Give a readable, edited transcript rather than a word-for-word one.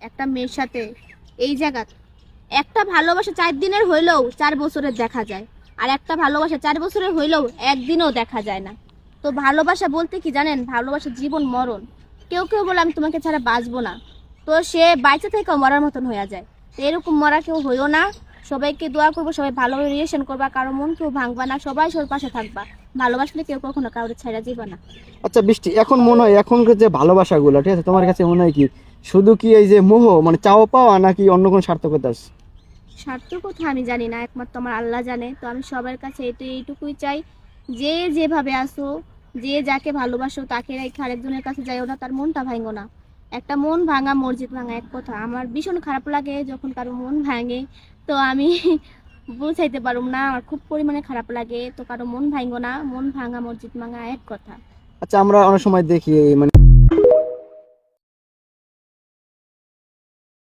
একটা মেয়ের সাথে এই জায়গা একটা ভালোবাসা 4 দিনের হইলেও 4 বছরের দেখা যায়, আর একটা ভালোবাসা 4 বছরের হইলেও একদিনও দেখা যায় না। তো ভালোবাসা বলতে কি জানেন, ভালোবাসা জীবন মরণ। কেউ কেউ বলে আমি তোমাকে ছাড়া বাঁচবো না, তো সে বাইচে থেকেও মরার মতন হয়ে যায়। তো এরকম মরা কেউ হইও না। সবাইকে দোয়া করবো, সবাই ভালোভাবে রিলেশন করবা, কারো মন কেউ ভাঙবা না, সবাই সবার পাশে থাকবা। ভালোবাসলে কেউ কখনো কাউকে ছাড়া যাবে না। আচ্ছা বৃষ্টি, এখন মনে হয় এখনকার যে ভালোবাসাগুলো, ঠিক আছে, তোমার কাছে মনে হয় কি শুধু কি এই যে মোহ মানে চাওয়া পাওয়া, নাকি অন্য কোনো সার্থকতা আছে? স্বার্থ কথা আমি জানি না, একমাত্র আমার আল্লাহ জানে। তো আমি সবার কাছে এইটুকুই চাই, যে যেভাবে আসো, যে যাকে ভালোবাসো তাকে রেখে আরেকজনের কাছে যাইও না, তার মনটা ভাঙো না। একটা মন ভাঙা মসজিদ ভাঙা এক কথা। আমার ভীষণ খারাপ লাগে যখন কারো মন ভাঙে। তো আমি বুঝাইতে পারুম না, আমার খুব পরিমাণে খারাপ লাগে। তো কারো মন ভাঙো না, মন ভাঙা মসজিদ ভাঙা এক কথা। আচ্ছা, আমরা অনেক সময় দেখি মানে